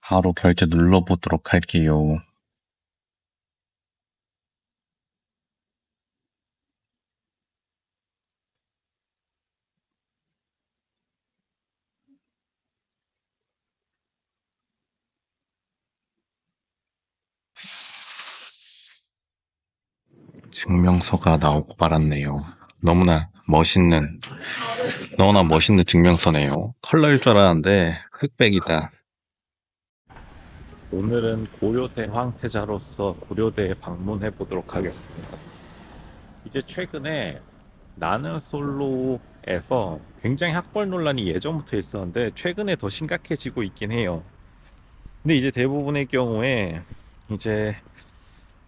바로 결제 눌러보도록 할게요. 증명서가 나오고 말았네요. 너무나 멋있는 증명서네요. 컬러일 줄 알았는데 흑백이다. 오늘은 고려대 황태자로서 고려대에 방문해 보도록 하겠습니다. 이제 최근에 나는 솔로에서 굉장히 학벌 논란이 예전부터 있었는데 최근에 더 심각해지고 있긴 해요. 근데 이제 대부분의 경우에 이제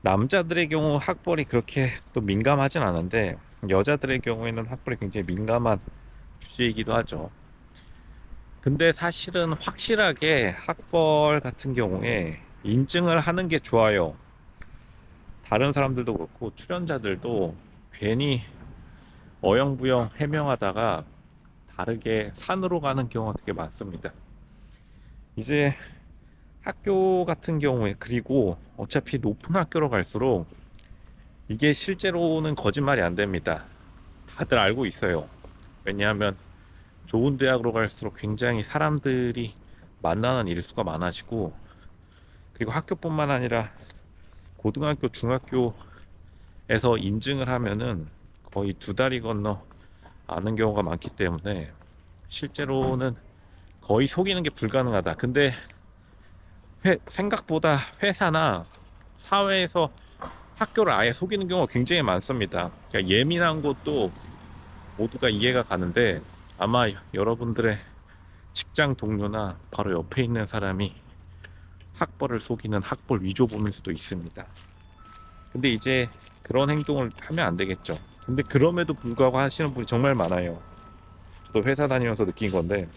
남자들의 경우 학벌이 그렇게 또 민감하진 않은데 여자들의 경우에는 학벌이 굉장히 민감한 주제이기도 하죠. 근데 사실은 확실하게 학벌 같은 경우에 인증을 하는 게 좋아요. 다른 사람들도 그렇고 출연자들도 괜히 어영부영 해명하다가 다르게 산으로 가는 경우가 되게 많습니다. 이제 학교 같은 경우에 그리고 어차피 높은 학교로 갈수록 이게 실제로는 거짓말이 안 됩니다. 다들 알고 있어요. 왜냐하면 좋은 대학으로 갈수록 굉장히 사람들이 만나는 일수가 많아지고 그리고 학교뿐만 아니라 고등학교, 중학교에서 인증을 하면은 거의 두 다리 건너 아는 경우가 많기 때문에 실제로는 거의 속이는 게 불가능하다. 근데 생각보다 회사나 사회에서 학교를 아예 속이는 경우가 굉장히 많습니다. 그러니까 예민한 것도 모두가 이해가 가는데 아마 여러분들의 직장 동료나 바로 옆에 있는 사람이 학벌을 속이는 학벌 위조범일 수도 있습니다. 근데 이제 그런 행동을 하면 안 되겠죠. 근데 그럼에도 불구하고 하시는 분이 정말 많아요. 저도 회사 다니면서 느낀 건데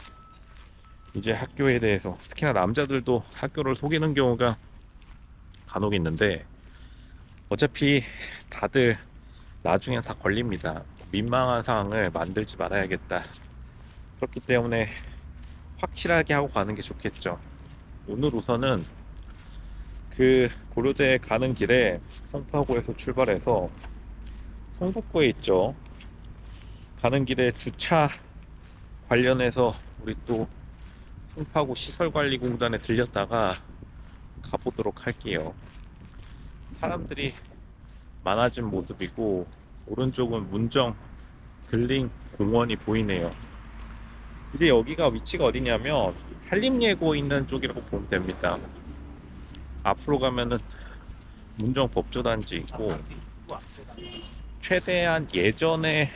이제 학교에 대해서 특히나 남자들도 학교를 속이는 경우가 간혹 있는데 어차피 다들 나중에 다 걸립니다. 민망한 상황을 만들지 말아야겠다. 그렇기 때문에 확실하게 하고 가는 게 좋겠죠. 오늘 우선은 그 고려대 가는 길에 송파구에서 출발해서 성북구에 있죠. 가는 길에 주차 관련해서 우리 또 송파구 시설관리공단에 들렸다가 가보도록 할게요. 사람들이 많아진 모습이고 오른쪽은 문정 근린 공원이 보이네요. 이제 여기가 위치가 어디냐면 한림예고 있는 쪽이라고 보면 됩니다. 앞으로 가면은 문정 법조단지 있고 최대한 예전에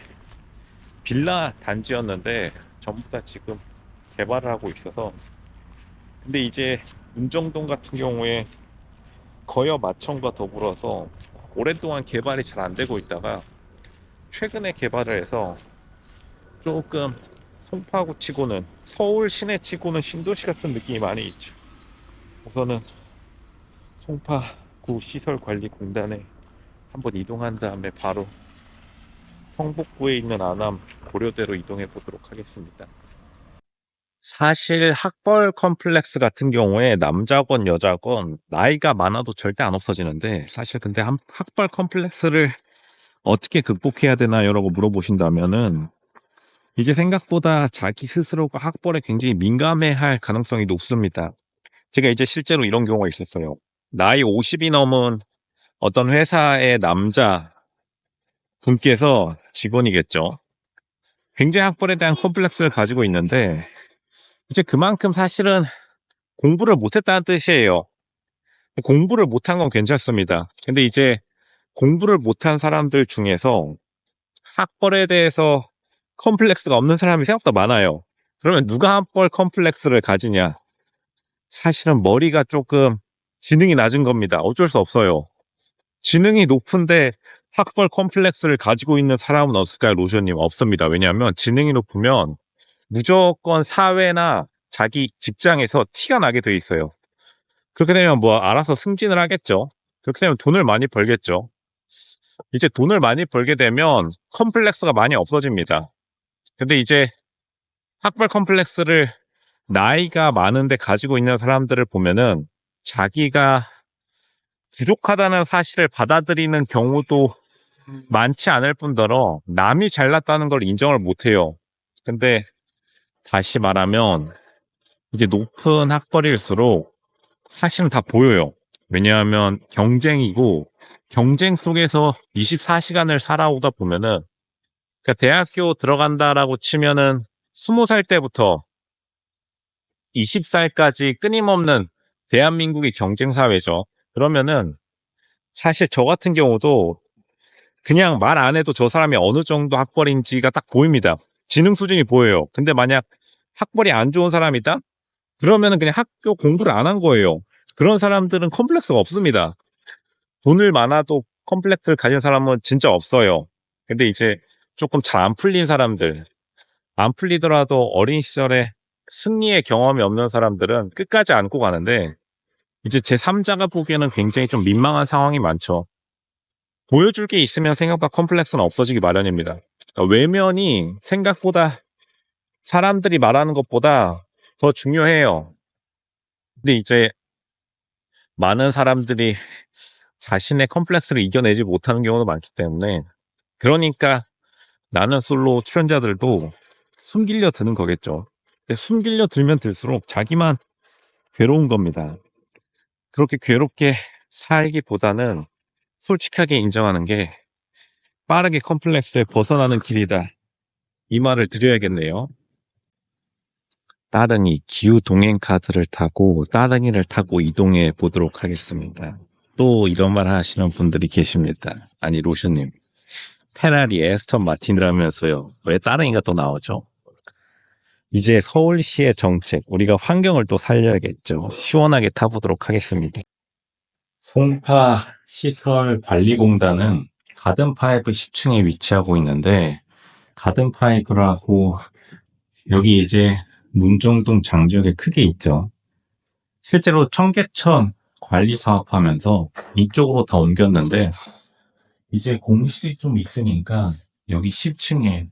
빌라 단지였는데 전부 다 지금 개발을 하고 있어서 근데 이제 문정동 같은 경우에 거여 마천과 더불어서 오랫동안 개발이 잘 안 되고 있다가 최근에 개발을 해서 조금 송파구 치고는 서울 시내 치고는 신도시 같은 느낌이 많이 있죠. 우선은 송파구 시설관리공단에 한번 이동한 다음에 바로 성북구에 있는 아남 고려대로 이동해 보도록 하겠습니다. 사실 학벌 컴플렉스 같은 경우에 남자건 여자건 나이가 많아도 절대 안 없어지는데 사실 근데 학벌 컴플렉스를 어떻게 극복해야 되나요? 라고 물어보신다면은 이제 생각보다 자기 스스로가 학벌에 굉장히 민감해할 가능성이 높습니다. 제가 이제 실제로 이런 경우가 있었어요. 나이 50이 넘은 어떤 회사의 남자 분께서 직원이겠죠. 굉장히 학벌에 대한 컴플렉스를 가지고 있는데 이제 그만큼 사실은 공부를 못했다는 뜻이에요. 공부를 못한 건 괜찮습니다. 근데 이제 공부를 못한 사람들 중에서 학벌에 대해서 컴플렉스가 없는 사람이 생각보다 많아요. 그러면 누가 학벌 컴플렉스를 가지냐? 사실은 머리가 조금 지능이 낮은 겁니다. 어쩔 수 없어요. 지능이 높은데 학벌 컴플렉스를 가지고 있는 사람은 없을까요, 로션님? 없습니다. 왜냐하면 지능이 높으면 무조건 사회나 자기 직장에서 티가 나게 돼 있어요. 그렇게 되면 뭐 알아서 승진을 하겠죠. 그렇게 되면 돈을 많이 벌겠죠. 이제 돈을 많이 벌게 되면 컴플렉스가 많이 없어집니다. 근데 이제 학벌 컴플렉스를 나이가 많은데 가지고 있는 사람들을 보면은 자기가 부족하다는 사실을 받아들이는 경우도 많지 않을 뿐더러 남이 잘났다는 걸 인정을 못해요. 근데 다시 말하면 이제 높은 학벌일수록 사실은 다 보여요. 왜냐하면 경쟁이고 경쟁 속에서 24시간을 살아오다 보면은 그러니까 대학교 들어간다라고 치면은 20살 때부터 20살까지 끊임없는 대한민국의 경쟁 사회죠. 그러면은 사실 저 같은 경우도 그냥 말 안 해도 저 사람이 어느 정도 학벌인지가 딱 보입니다. 지능 수준이 보여요. 근데 만약 학벌이 안 좋은 사람이다? 그러면은 그냥 학교 공부를 안 한 거예요. 그런 사람들은 컴플렉스가 없습니다. 돈을 많아도 컴플렉스를 가진 사람은 진짜 없어요. 근데 이제 조금 잘 안 풀린 사람들, 안 풀리더라도 어린 시절에 승리의 경험이 없는 사람들은 끝까지 안고 가는데 이제 제 3자가 보기에는 굉장히 좀 민망한 상황이 많죠. 보여줄 게 있으면 생각보다 컴플렉스는 없어지기 마련입니다. 그러니까 외면이 생각보다 사람들이 말하는 것보다 더 중요해요. 근데 이제 많은 사람들이 자신의 컴플렉스를 이겨내지 못하는 경우도 많기 때문에 그러니까 나는 솔로 출연자들도 숨기려 드는 거겠죠. 근데 숨기려 들면 들수록 자기만 괴로운 겁니다. 그렇게 괴롭게 살기보다는 솔직하게 인정하는 게 빠르게 컴플렉스에 벗어나는 길이다. 이 말을 드려야겠네요. 따릉이 기후 동행 카드를 타고 따릉이를 타고 이동해 보도록 하겠습니다. 또 이런 말 하시는 분들이 계십니다. 아니 로슈님, 페라리 에스턴 마틴이라면서요. 왜 따릉이가 또 나오죠? 이제 서울시의 정책, 우리가 환경을 또 살려야겠죠. 시원하게 타보도록 하겠습니다. 송파 시설관리공단은 가든파이브 10층에 위치하고 있는데 가든파이브라고 여기 이제 문정동 장지역에 크게 있죠. 실제로 청계천 관리 사업하면서 이쪽으로 다 옮겼는데 이제 공실이 좀 있으니까 여기 10층에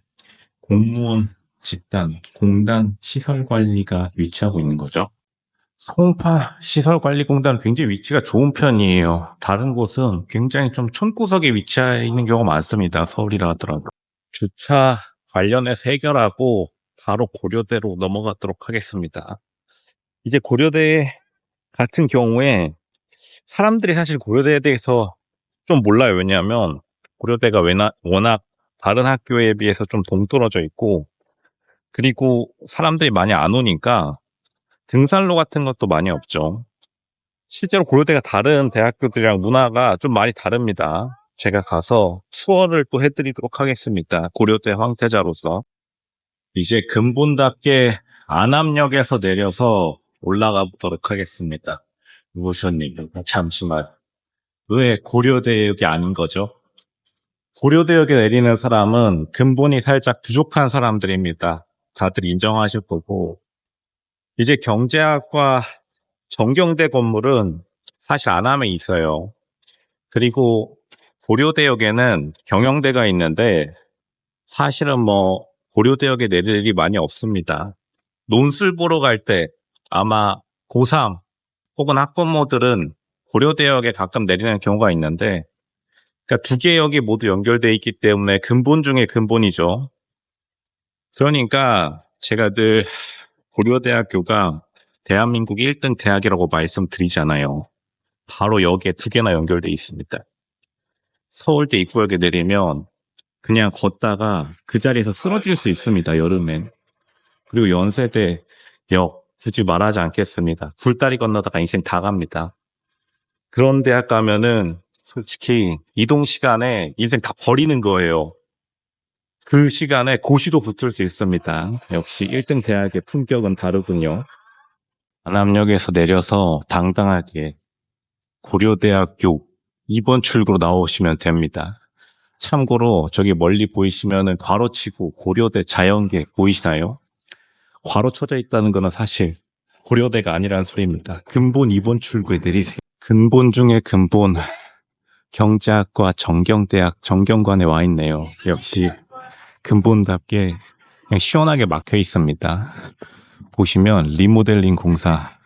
공무원 집단, 공단 시설관리가 위치하고 있는 거죠. 송파 시설관리공단은 굉장히 위치가 좋은 편이에요. 다른 곳은 굉장히 좀 촌구석에 위치해 있는 경우가 많습니다. 서울이라 하더라도. 주차 관련해서 해결하고 바로 고려대로 넘어가도록 하겠습니다. 이제 고려대 같은 경우에 사람들이 사실 고려대에 대해서 좀 몰라요. 왜냐하면 고려대가 워낙 다른 학교에 비해서 좀 동떨어져 있고 그리고 사람들이 많이 안 오니까 등산로 같은 것도 많이 없죠. 실제로 고려대가 다른 대학교들이랑 문화가 좀 많이 다릅니다. 제가 가서 투어를 또 해드리도록 하겠습니다. 고려대 황태자로서. 이제 근본답게 안암역에서 내려서 올라가 보도록 하겠습니다. 무엇님 잠시만. 왜 고려대역이 아닌 거죠? 고려대역에 내리는 사람은 근본이 살짝 부족한 사람들입니다. 다들 인정하실 거고. 이제 경제학과 정경대 건물은 사실 안암에 있어요. 그리고 고려대역에는 경영대가 있는데 사실은 뭐 고려대역에 내릴 일이 많이 없습니다. 논술 보러 갈 때 아마 고3 혹은 학부모들은 고려대역에 가끔 내리는 경우가 있는데 그러니까 두 개의 역이 모두 연결되어 있기 때문에 근본 중에 근본이죠. 그러니까 제가 늘 고려대학교가 대한민국 1등 대학이라고 말씀드리잖아요. 바로 역에 두 개나 연결되어 있습니다. 서울대 입구역에 내리면 그냥 걷다가 그 자리에서 쓰러질 수 있습니다. 여름엔. 그리고 연세대 역 굳이 말하지 않겠습니다. 굴다리 건너다가 인생 다 갑니다. 그런 대학 가면은 솔직히 이동 시간에 인생 다 버리는 거예요. 그 시간에 고시도 붙을 수 있습니다. 역시 1등 대학의 품격은 다르군요. 안암역에서 내려서 당당하게 고려대학교 2번 출구로 나오시면 됩니다. 참고로 저기 멀리 보이시면은 괄호치고 고려대 자연계 보이시나요? 괄호 쳐져 있다는 거는 사실 고려대가 아니라는 소리입니다. 근본 2번 출구에 내리세요. 근본 중에 근본 경제학과 정경대학 정경관에 와 있네요. 역시 근본답게 그냥 시원하게 막혀 있습니다. 보시면 리모델링 공사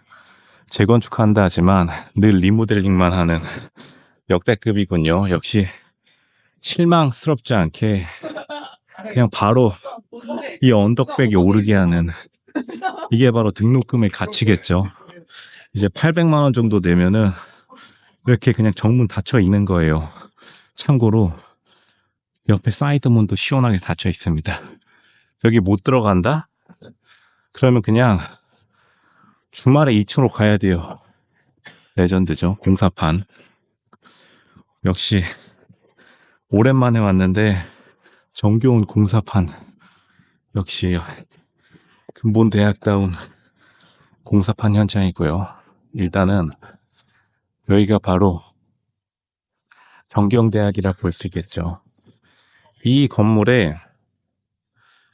재건축한다 하지만 늘 리모델링만 하는 역대급이군요. 역시 실망스럽지 않게 그냥 바로 이 언덕백에 오르게 하는, 이게 바로 등록금의 가치겠죠. 이제 800만 원 정도 내면은 이렇게 그냥 정문 닫혀 있는 거예요. 참고로 옆에 사이드문도 시원하게 닫혀 있습니다. 여기 못 들어간다? 그러면 그냥 주말에 2층으로 가야 돼요. 레전드죠. 공사판. 역시 오랜만에 왔는데 정겨운 공사판. 역시 근본대학다운 공사판 현장이고요. 일단은 여기가 바로 정경대학이라 볼 수 있겠죠. 이 건물에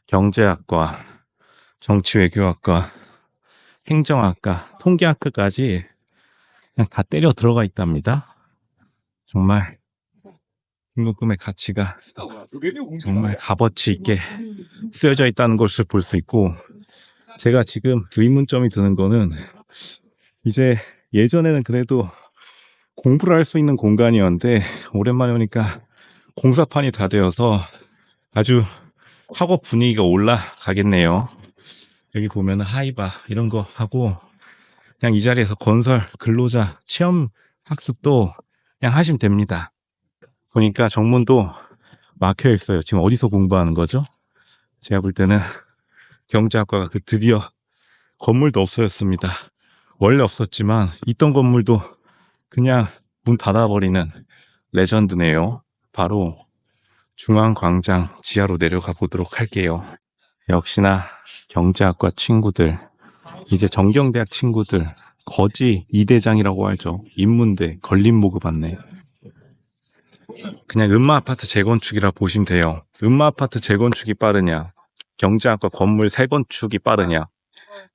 경제학과, 정치외교학과, 행정학과, 통계학과까지 그냥 다 때려 들어가 있답니다. 정말 등록금의 가치가 정말 값어치 있게 쓰여져 있다는 것을 볼 수 있고, 제가 지금 의문점이 드는 거는, 이제 예전에는 그래도 공부를 할 수 있는 공간이었는데 오랜만에 오니까 공사판이 다 되어서 아주 학업 분위기가 올라가겠네요. 여기 보면 하이바 이런 거 하고, 그냥 이 자리에서 건설 근로자 체험 학습도 그냥 하시면 됩니다. 보니까 정문도 막혀 있어요. 지금 어디서 공부하는 거죠? 제가 볼 때는 경제학과가 드디어 건물도 없어졌습니다. 원래 없었지만 있던 건물도 그냥 문 닫아버리는 레전드네요. 바로 중앙광장 지하로 내려가 보도록 할게요. 역시나 경제학과 친구들, 이제 정경대학 친구들, 거지 이대장이라고 하죠. 인문대 걸림모그 받네. 그냥 음마아파트 재건축이라 보시면 돼요. 음마아파트 재건축이 빠르냐, 경제학과 건물 재건축이 빠르냐,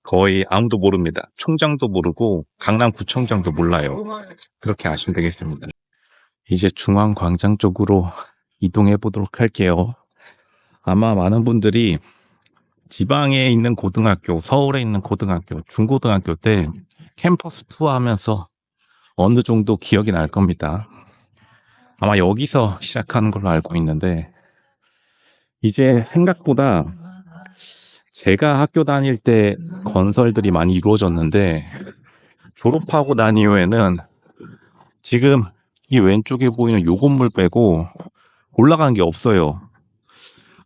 거의 아무도 모릅니다. 총장도 모르고 강남구청장도 몰라요. 그렇게 아시면 되겠습니다. 이제 중앙광장 쪽으로 이동해 보도록 할게요. 아마 많은 분들이 지방에 있는 고등학교, 서울에 있는 고등학교, 중고등학교 때 캠퍼스 투어 하면서 어느 정도 기억이 날 겁니다. 아마 여기서 시작하는 걸로 알고 있는데, 이제 생각보다 제가 학교 다닐 때 건설들이 많이 이루어졌는데, 졸업하고 난 이후에는 지금 이 왼쪽에 보이는 요 건물 빼고 올라간 게 없어요.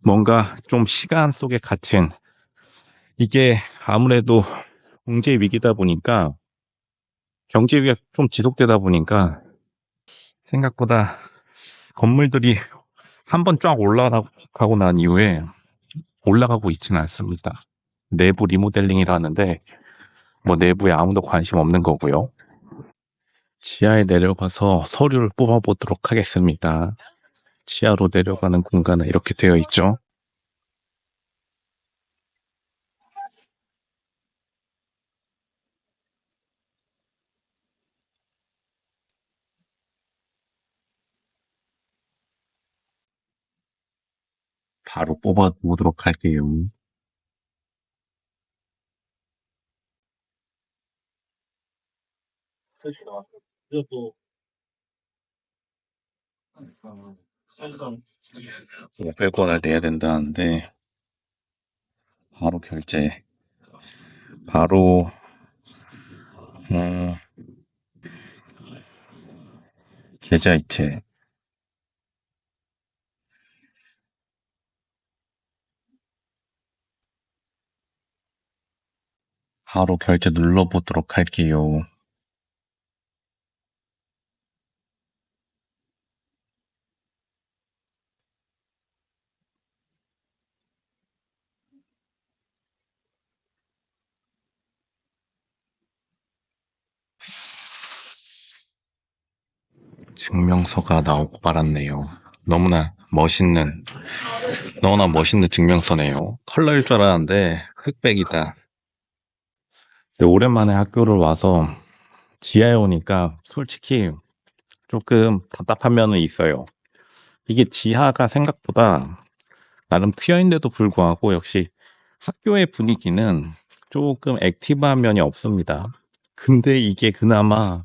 뭔가 좀 시간 속에 갇힌, 이게 아무래도 경제 위기다 보니까, 경제 위기가 좀 지속되다 보니까 생각보다 건물들이 한번 쫙 올라가고 난 이후에 올라가고 있지는 않습니다. 내부 리모델링이라는데 뭐 내부에 아무도 관심 없는 거고요. 지하에 내려가서 서류를 뽑아보도록 하겠습니다. 지하로 내려가는 공간은 이렇게 되어 있죠. 바로 뽑아보도록 할게요. 뭐 500원을 내야 된다는데 바로 결제, 바로 계좌이체, 바로 결제 눌러보도록 할게요. 증명서가 나오고 말았네요. 너무나 멋있는 증명서네요. 컬러일 줄 알았는데 흑백이다. 근데 오랜만에 학교를 와서 지하에 오니까 솔직히 조금 답답한 면은 있어요. 이게 지하가 생각보다 나름 트여있는데도 불구하고 역시 학교의 분위기는 조금 액티브한 면이 없습니다. 근데 이게 그나마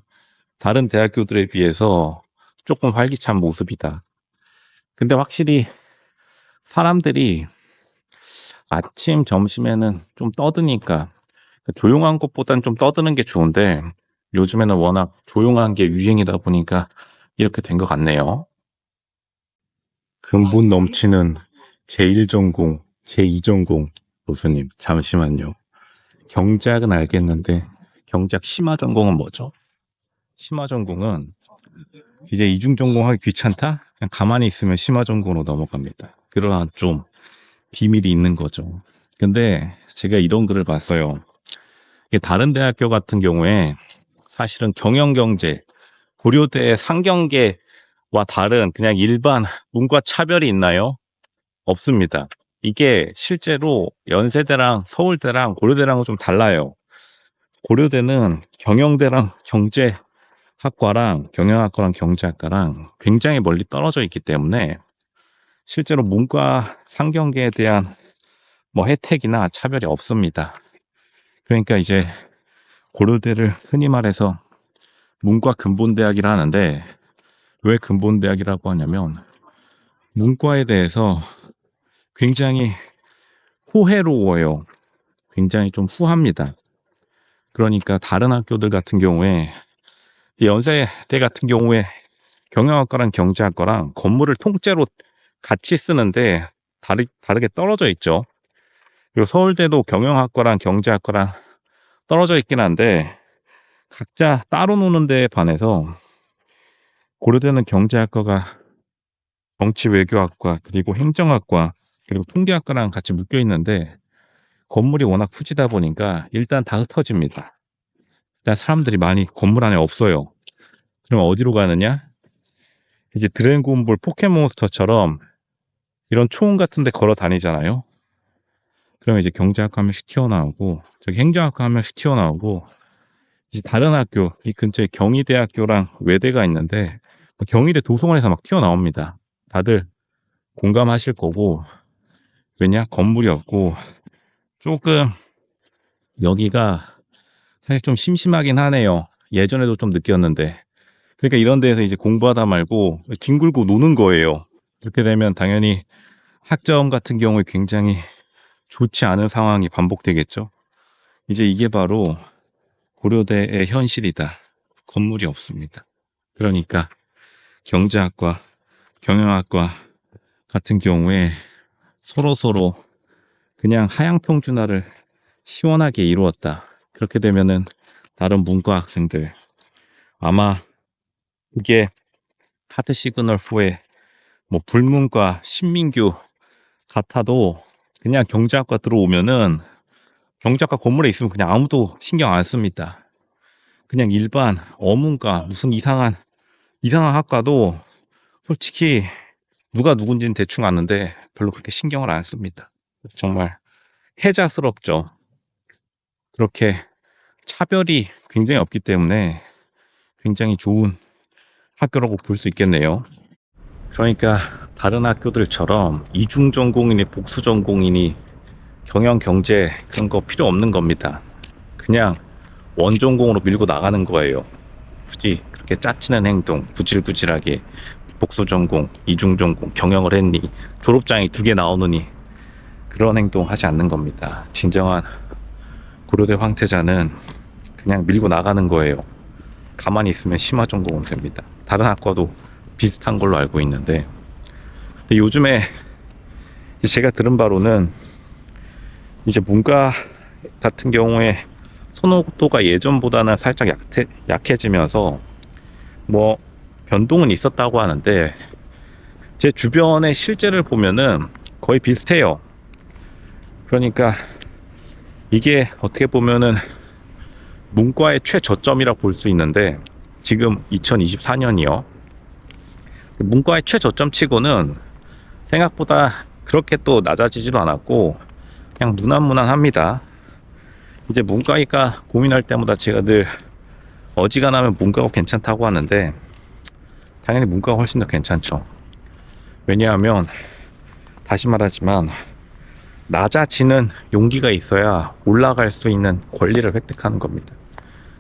다른 대학교들에 비해서 조금 활기찬 모습이다. 근데 확실히 사람들이 아침, 점심에는 좀 떠드니까 조용한 것보단 좀 떠드는 게 좋은데 요즘에는 워낙 조용한 게 유행이다 보니까 이렇게 된 것 같네요. 근본 넘치는 제1전공, 제2전공 교수님, 잠시만요. 경제학은 알겠는데 경제학 심화전공은 뭐죠? 심화전공은 이제 이중전공하기 귀찮다? 그냥 가만히 있으면 심화전공으로 넘어갑니다. 그러나 좀 비밀이 있는 거죠. 근데 제가 이런 글을 봤어요. 이게 다른 대학교 같은 경우에 사실은 경영경제, 고려대 상경계와 다른 그냥 일반 문과 차별이 있나요? 없습니다. 이게 실제로 연세대랑 서울대랑 고려대랑은 좀 달라요. 고려대는 경영대랑 경제학과랑 경영학과랑 경제학과랑 굉장히 멀리 떨어져 있기 때문에 실제로 문과 상경계에 대한 뭐 혜택이나 차별이 없습니다. 그러니까 이제 고려대를 흔히 말해서 문과 근본대학이라 하는데 왜 근본대학이라고 하냐면 문과에 대해서 굉장히 호혜로워요. 굉장히 좀 후합니다. 그러니까 다른 학교들 같은 경우에 연세대 같은 경우에 경영학과랑 경제학과랑 건물을 통째로 같이 쓰는데 다르게 떨어져 있죠. 그리고 서울대도 경영학과랑 경제학과랑 떨어져 있긴 한데 각자 따로 노는 데에 반해서 고려대는 경제학과가 정치외교학과 그리고 행정학과 그리고 통계학과랑 같이 묶여 있는데 건물이 워낙 후지다 보니까 일단 다 흩어집니다. 일단 사람들이 많이 건물 안에 없어요. 그럼 어디로 가느냐? 이제 드래곤볼 포켓몬스터처럼 이런 초원 같은 데 걸어 다니잖아요. 그러면 이제 경제학과 한 명씩 튀어나오고 저기 행정학과 한 명씩 튀어나오고 이제 다른 학교 이 근처에 경희대학교랑 외대가 있는데 경희대 도서관에서 막 튀어나옵니다. 다들 공감하실 거고 왜냐? 건물이 없고 조금 여기가 사실 좀 심심하긴 하네요. 예전에도 좀 느꼈는데 그러니까 이런 데에서 이제 공부하다 말고 뒹굴고 노는 거예요. 그렇게 되면 당연히 학점 같은 경우에 굉장히 좋지 않은 상황이 반복되겠죠. 이제 이게 바로 고려대의 현실이다. 건물이 없습니다. 그러니까 경제학과, 경영학과 같은 경우에 서로서로 그냥 하향평준화를 시원하게 이루었다. 그렇게 되면은 다른 문과 학생들 아마 이게 하트 시그널 4의 뭐 불문과 신민규 같아도 그냥 경제학과 들어오면은 경제학과 건물에 있으면 그냥 아무도 신경 안 씁니다. 그냥 일반 어문과 무슨 이상한 학과도 솔직히 누가 누군지는 대충 아는데 별로 그렇게 신경을 안 씁니다. 정말 해자스럽죠. 그렇게 차별이 굉장히 없기 때문에 굉장히 좋은 학교라고 볼 수 있겠네요. 그러니까 다른 학교들처럼 이중 전공이니 복수 전공이니 경영 경제 그런 거 필요 없는 겁니다. 그냥 원전공으로 밀고 나가는 거예요. 굳이 그렇게 짜치는 행동, 구질구질하게 복수 전공, 이중 전공, 경영을 했니, 졸업장이 2개 나오느니 그런 행동 하지 않는 겁니다. 진정한 고려대 황태자는 그냥 밀고 나가는 거예요. 가만히 있으면 심화 전공은 됩니다. 다른 학과도 비슷한 걸로 알고 있는데 근데 요즘에 제가 들은 바로는 이제 문과 같은 경우에 선호도가 예전보다는 살짝 약해지면서 뭐 변동은 있었다고 하는데 제 주변의 실제를 보면은 거의 비슷해요. 그러니까 이게 어떻게 보면은 문과의 최저점이라 볼 수 있는데 지금 2024년이요. 문과의 최저점 치고는 생각보다 그렇게 또 낮아지지도 않았고 그냥 무난무난합니다. 이제 문과니까 고민할 때마다 제가 늘 어지간하면 문과가 괜찮다고 하는데 당연히 문과가 훨씬 더 괜찮죠. 왜냐하면 다시 말하지만 낮아지는 용기가 있어야 올라갈 수 있는 권리를 획득하는 겁니다.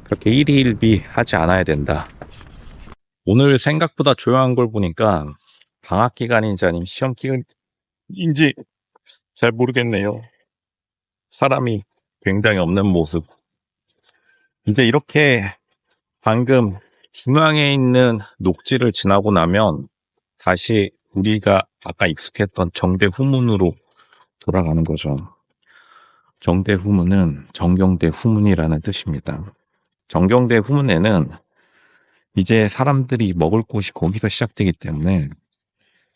그렇게 일희일비 하지 않아야 된다. 오늘 생각보다 조용한 걸 보니까 방학 기간인지 아니면 시험 기간인지 잘 모르겠네요. 사람이 굉장히 없는 모습. 이제 이렇게 방금 중앙에 있는 녹지를 지나고 나면 다시 우리가 아까 익숙했던 정대 후문으로 돌아가는 거죠. 정대 후문은 정경대 후문이라는 뜻입니다. 정경대 후문에는 이제 사람들이 먹을 곳이 거기서 시작되기 때문에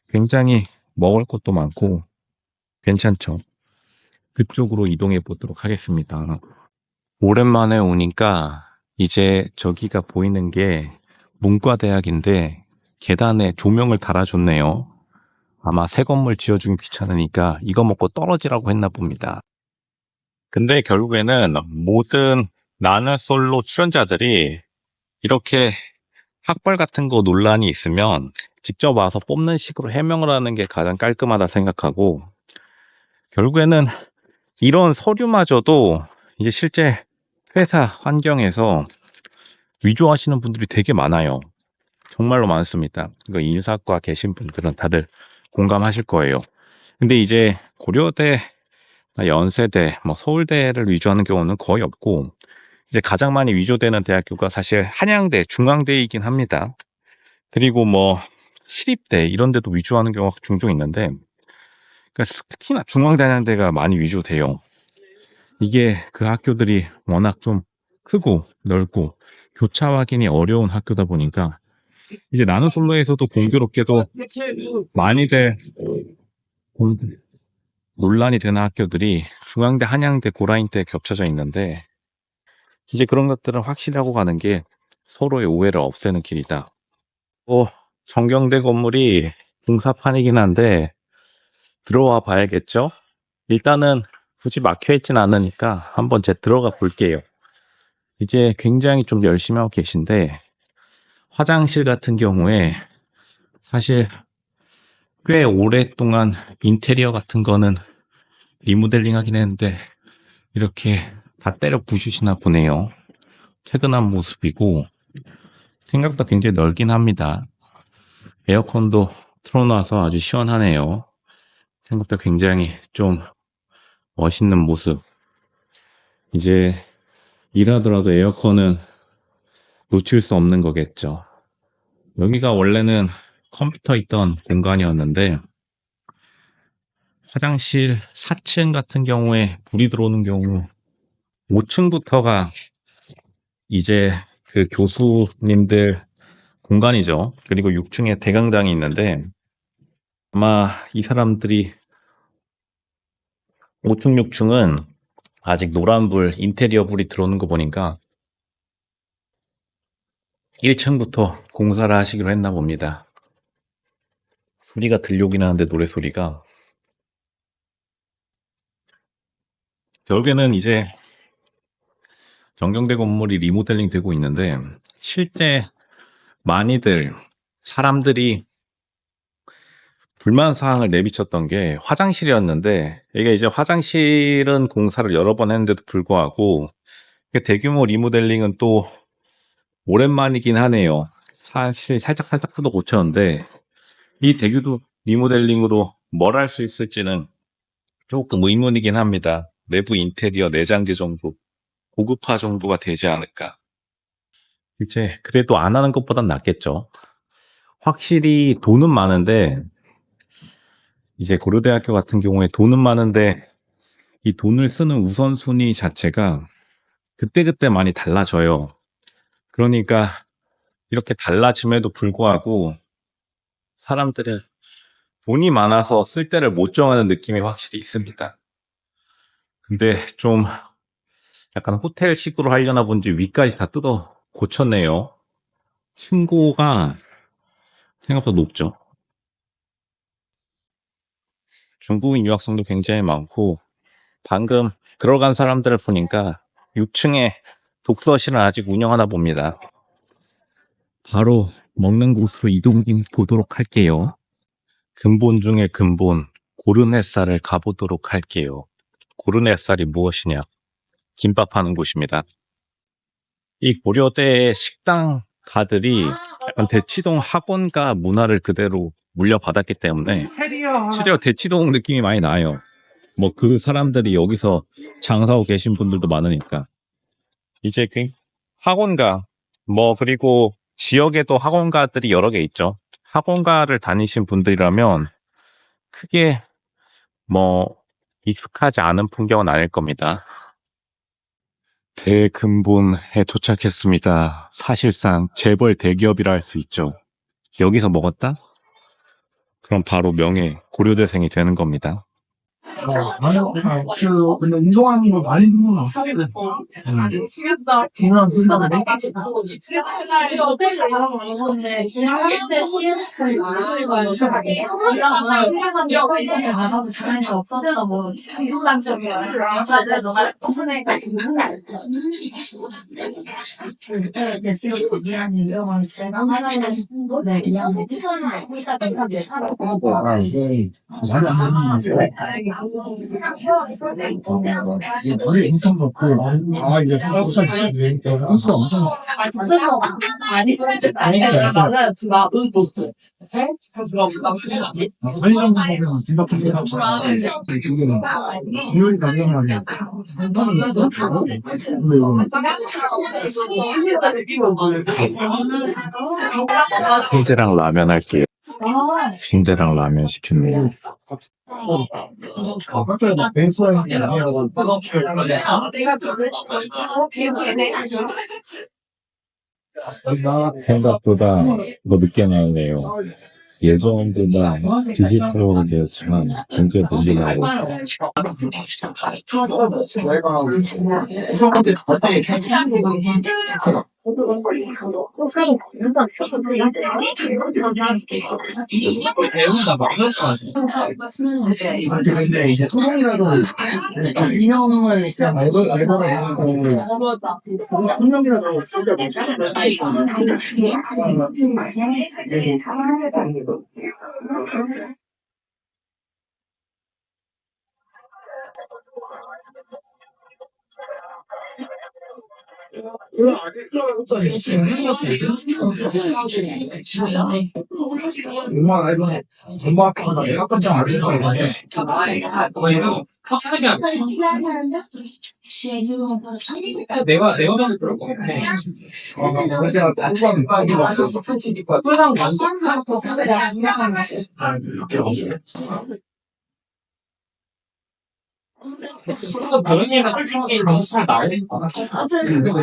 굉장히 먹을 것도 많고 괜찮죠. 그쪽으로 이동해 보도록 하겠습니다. 오랜만에 오니까 이제 저기가 보이는 게 문과대학인데 계단에 조명을 달아줬네요. 아마 새 건물 지어주기 귀찮으니까 이거 먹고 떨어지라고 했나 봅니다. 근데 결국에는 모든 나는 솔로 출연자들이 이렇게 학벌 같은 거 논란이 있으면 직접 와서 뽑는 식으로 해명을 하는 게 가장 깔끔하다 생각하고, 결국에는 이런 서류마저도 이제 실제 회사 환경에서 위조하시는 분들이 되게 많아요. 정말로 많습니다. 이거 인사과 계신 분들은 다들 공감하실 거예요. 근데 이제 고려대, 연세대, 서울대를 위조하는 경우는 거의 없고, 이제 가장 많이 위조되는 대학교가 사실 한양대, 중앙대이긴 합니다. 그리고 시립대 이런 데도 위조하는 경우가 종종 있는데, 그러니까 특히나 중앙대, 한양대가 많이 위조돼요. 이게 그 학교들이 워낙 좀 크고 넓고 교차 확인이 어려운 학교다 보니까 이제 나는 솔로에서도 공교롭게도 많이들 논란이 되는 학교들이 중앙대, 한양대, 고라인대에 겹쳐져 있는데, 이제 그런 것들은 확실하고 가는 게 서로의 오해를 없애는 길이다. 정경대 건물이 공사판이긴 한데 들어와 봐야겠죠? 일단은 굳이 막혀 있진 않으니까 한번 제가 들어가 볼게요. 이제 굉장히 좀 열심히 하고 계신데, 화장실 같은 경우에 사실 꽤 오랫동안 인테리어 같은 거는 리모델링 하긴 했는데 이렇게 다 때려 부수시나 보네요. 퇴근한 모습이고 생각보다 굉장히 넓긴 합니다. 에어컨도 틀어놔서 아주 시원하네요. 생각보다 굉장히 좀 멋있는 모습. 이제 일하더라도 에어컨은 놓칠 수 없는 거겠죠. 여기가 원래는 컴퓨터 있던 공간이었는데, 화장실 4층 같은 경우에 불이 들어오는 경우 5층부터가 이제 그 교수님들 공간이죠. 그리고 6층에 대강당이 있는데, 아마 이 사람들이 5층, 6층은 아직 노란불, 인테리어 불이 들어오는 거 보니까 1층부터 공사를 하시기로 했나 봅니다. 소리가 들려오긴 하는데, 노래 소리가. 결국에는 이제 정경대 건물이 리모델링 되고 있는데, 실제 많이들 사람들이 불만 사항을 내비쳤던 게 화장실이었는데, 이게 이제 화장실은 공사를 여러 번 했는데도 불구하고 대규모 리모델링은 또 오랜만이긴 하네요. 사실 살짝 뜯어 고쳤는데, 이 대규모 리모델링으로 뭘 할 수 있을지는 조금 의문이긴 합니다. 내부 인테리어 내장재 정도, 고급화 정도가 되지 않을까. 이제 그래도 안 하는 것보단 낫겠죠. 확실히 돈은 많은데, 이제 고려대학교 같은 경우에 돈은 많은데 이 돈을 쓰는 우선순위 자체가 그때그때 많이 달라져요. 그러니까 이렇게 달라짐에도 불구하고 사람들은 돈이 많아서 쓸 때를 못 정하는 느낌이 확실히 있습니다. 근데 좀 약간 호텔식으로 하려나 본지 위까지 다 뜯어 고쳤네요. 층고가 생각보다 높죠. 중국인 유학생도 굉장히 많고, 방금 들어간 사람들을 보니까 6층에 독서실은 아직 운영하나 봅니다. 바로 먹는 곳으로 이동 보도록 할게요. 근본 중에 근본. 고른 햇살을 가보도록 할게요. 고른 햇살이 무엇이냐? 김밥 하는 곳입니다. 이 고려대 식당 가들이 약간 대치동 학원가 문화를 그대로 물려받았기 때문에 실제로 대치동 느낌이 많이 나요. 뭐 그 사람들이 여기서 장사하고 계신 분들도 많으니까. 이제 그 학원가, 뭐 그리고 지역에도 학원가들이 여러 개 있죠. 학원가를 다니신 분들이라면 크게 뭐 익숙하지 않은 풍경은 아닐 겁니다. 대금본에 도착했습니다. 사실상 재벌 대기업이라 할 수 있죠. 여기서 먹었다? 그럼 바로 명예 고려대생이 되는 겁니다. 아니요, 근데 운동하는 거 많이 힘든 건 없어요. 지난 순간에 머리 엄청 좋고, 아, 이제 생각보다 되니까 선수가 엄청 많이 편의점 가면 김밥 준비하고 그게 비율이 당연하게 근데 순대랑 라면 할게요. 순대랑 라면 시켰네요. 이거 베이스라인 게 아니라고 생각보다 더 늦게 나오네요. 예전보다 디지털로 되었지만 굉장히 늦게 나오고 근데 이제 토종이라도 인형을 그냥 말고 한 명이라도 엄마 알고 엄마 아빠가 내가 깜짝 알고 있는데 내가 나는 그럴 것 같아. 제가 당구하면 빠지 맞았어.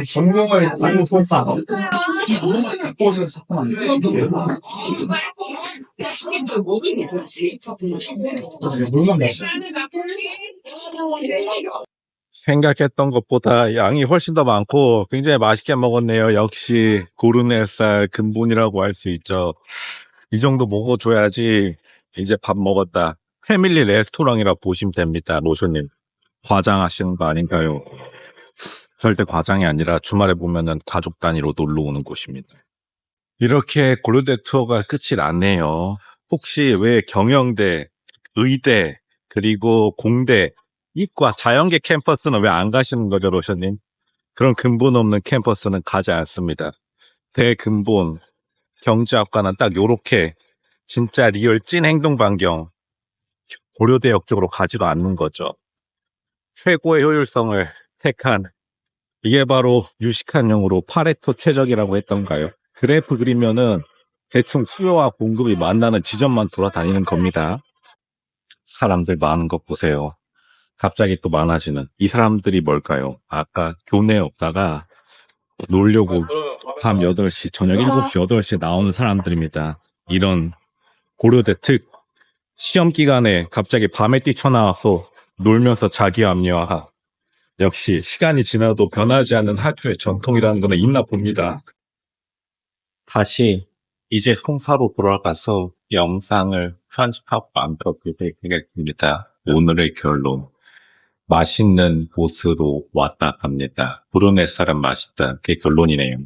전공을 잘못 했어. 물만 내. 생각했던 것보다 양이 훨씬 더 많고 굉장히 맛있게 먹었네요. 역시 고른 햇살 근본이라고 할 수 있죠. 이 정도 먹어줘야지 이제 밥 먹었다. 패밀리 레스토랑이라 보시면 됩니다. 로쇼님. 과장하시는 거 아닌가요? 절대 과장이 아니라 주말에 보면은 가족 단위로 놀러 오는 곳입니다. 이렇게 고려대 투어가 끝이 났네요. 혹시 왜 경영대, 의대, 그리고 공대, 이과, 자연계 캠퍼스는 왜 안 가시는 거죠, 로션님? 그런 근본 없는 캠퍼스는 가지 않습니다. 대근본, 경제학과는 딱 요렇게 진짜 리얼 찐 행동 반경, 고려대역 쪽으로 가지도 않는 거죠. 최고의 효율성을 택한, 이게 바로 유식한형으로 파레토 최적이라고 했던가요? 그래프 그리면은 대충 수요와 공급이 만나는 지점만 돌아다니는 겁니다. 사람들 많은 것 보세요. 갑자기 또 많아지는 이 사람들이 뭘까요? 아까 교내 없다가 놀려고 밤 8시, 저녁 7시, 8시에 나오는 사람들입니다. 이런 고려대 특 시험 기간에 갑자기 밤에 뛰쳐나와서 놀면서 자기 합리화. 역시 시간이 지나도 변하지 않는 학교의 전통이라는 거는 있나 봅니다. 다시 이제 송사로 돌아가서 영상을 편집하고 만들어 보겠습니다. 오늘의 결론. 맛있는 곳으로 왔다 갑니다. 고른 햇살은 맛있다. 그게 결론이네요.